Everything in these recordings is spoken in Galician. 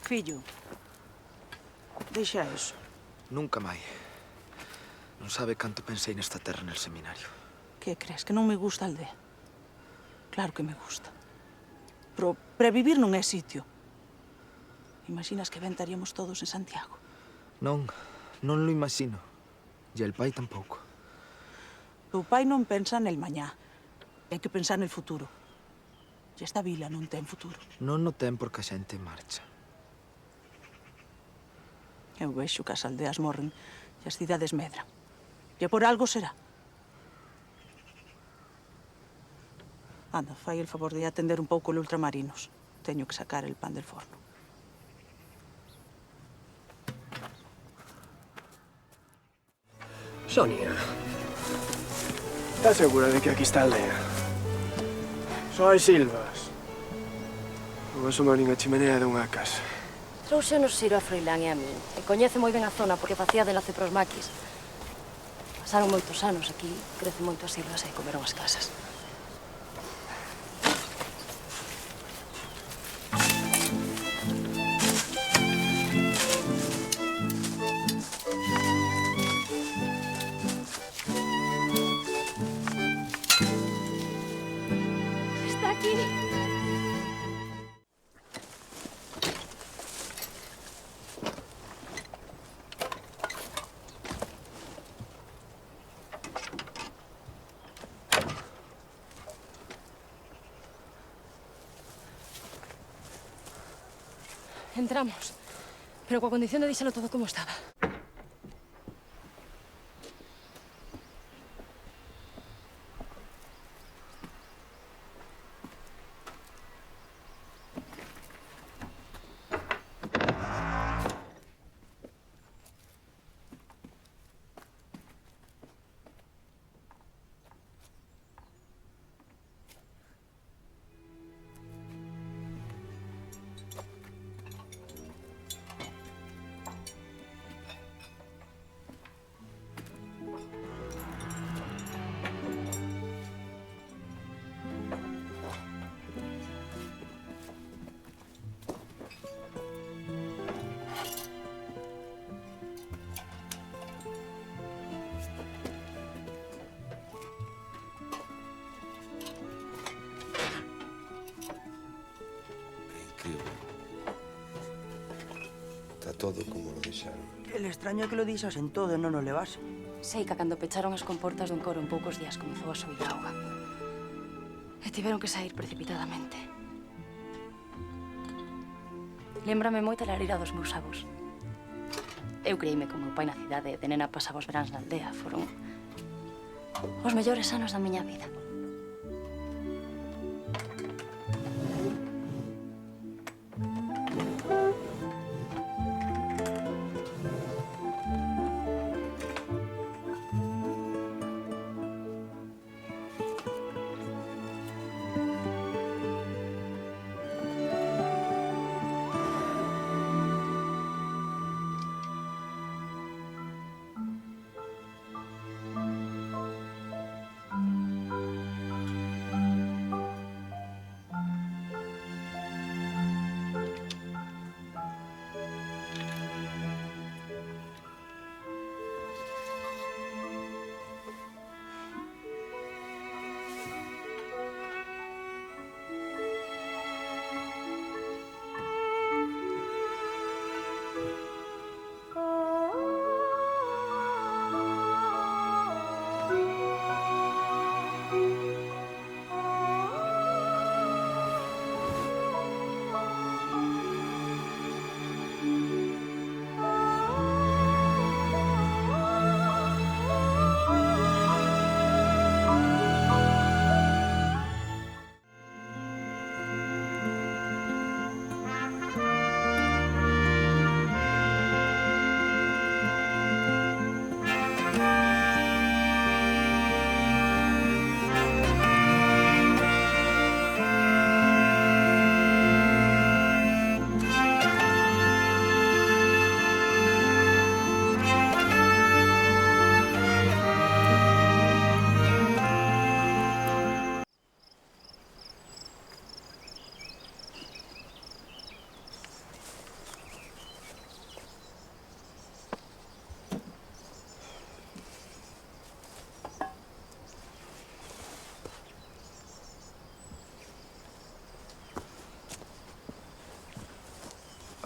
Fillo, deixa eso. Nunca máis. Non sabe canto pensei nesta terra nel seminario. Que crees, que non me gusta a aldea? Claro que me gusta. Pero para vivir non é sitio. Imaginas que ben estaríamos todos en Santiago? Non lo imagino. E el pai tampouco. Teu pai non pensa nel mañá. Hai que pensar nel futuro. E esta vila non ten futuro. Non no ten porque a xente marcha. Eu vexo que as aldeas morren e as cidades medran. E por algo será. Anda, fai el favor de atender un pouco os ultramarinos. Teño que sacar el pan del forno. Sonia, ¿estás segura de que aquí está a aldea? Só hai silvas. Non asoma nin a chimenea dunha casa. Trouxenos Siro a Froilán e a min. E coñece moi ben a zona porque facía de enlace pros maquis. Pasaron moitos anos aquí, crecen moito as silvas e comeron as casas. Está aquí. Entramos, pero coa condición de deixalo todo como estaba. Está todo como lo deixaron. El extraño é que lo dixas en todo e non o levase. Sei que cando pecharon as comportas dun coro en poucos días comezou a subir a auga. E tiveron que sair precipitadamente. Lémbrame moito a lareira dos meus avós. Eu creíme con meu pai na cidade e de nena pasaba os veráns na aldea. Foron os mellores anos da miña vida.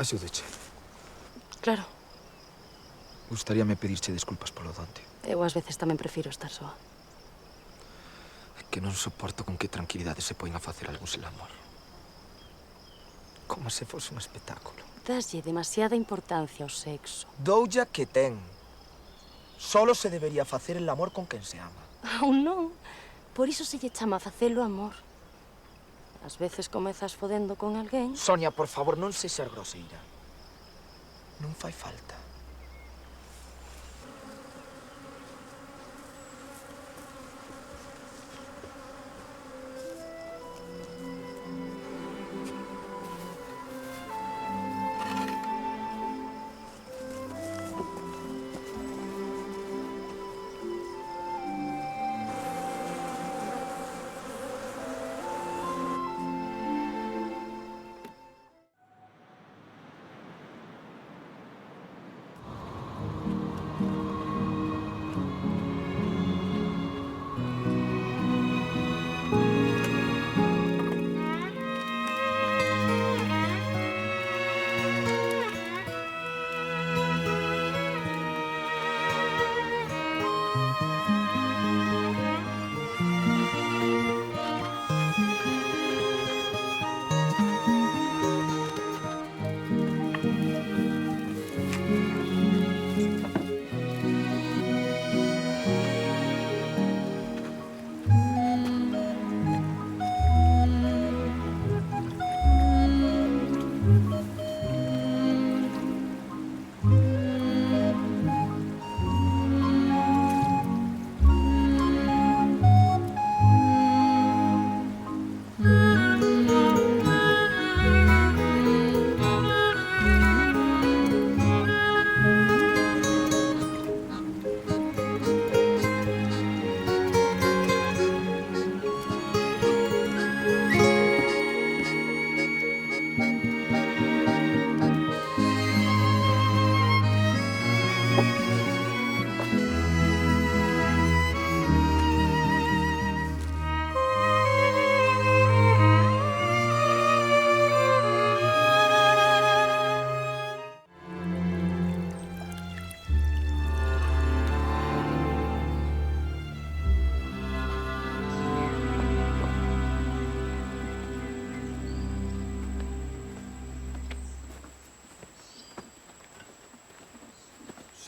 Axúdeche. Claro. Gustaríame pedirche desculpas polo donte. Eu ás veces tamén prefiro estar soa. É que non soporto con que tranquilidade se poñen a facer algúns el amor. Como se fose un espectáculo. Daslle demasiada importancia ao sexo. Doulla que ten. Solo se debería facer el amor con quen se ama. Aún non. Por iso se lle chama facelo amor. Ás veces comezas fodendo con alguén. Sonia, por favor, non sexas groseira. Non fai falta.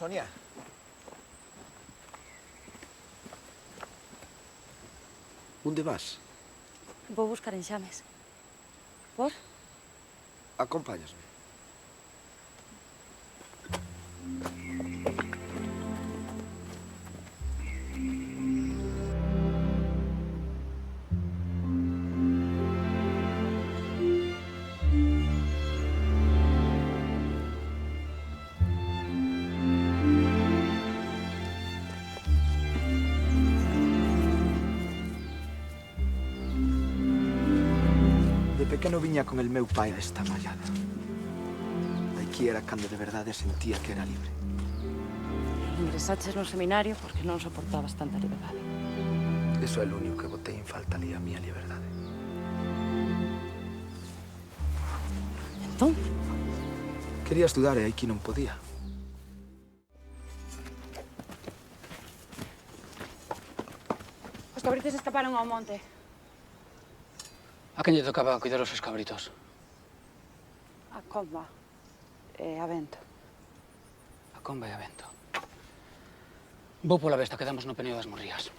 Sonia. Onde vas? Vou buscar enxames. Por? Acompáñasme. De pequeno viña con el meu pai a esta mallada. Aquí era cando de verdade sentía que era libre. Ingresaches no seminario porque non soportabas tanta liberdade. Eso é o único que botei en falta ali, a miña liberdade. Entón, Quería estudar e aquí non podía. Os cabritos escaparon ao monte. A quen lle tocaba cuidar os seus cabritos? A comba e a vento. A comba e a vento. Vou pola besta, quedamos no peneo das Morrías.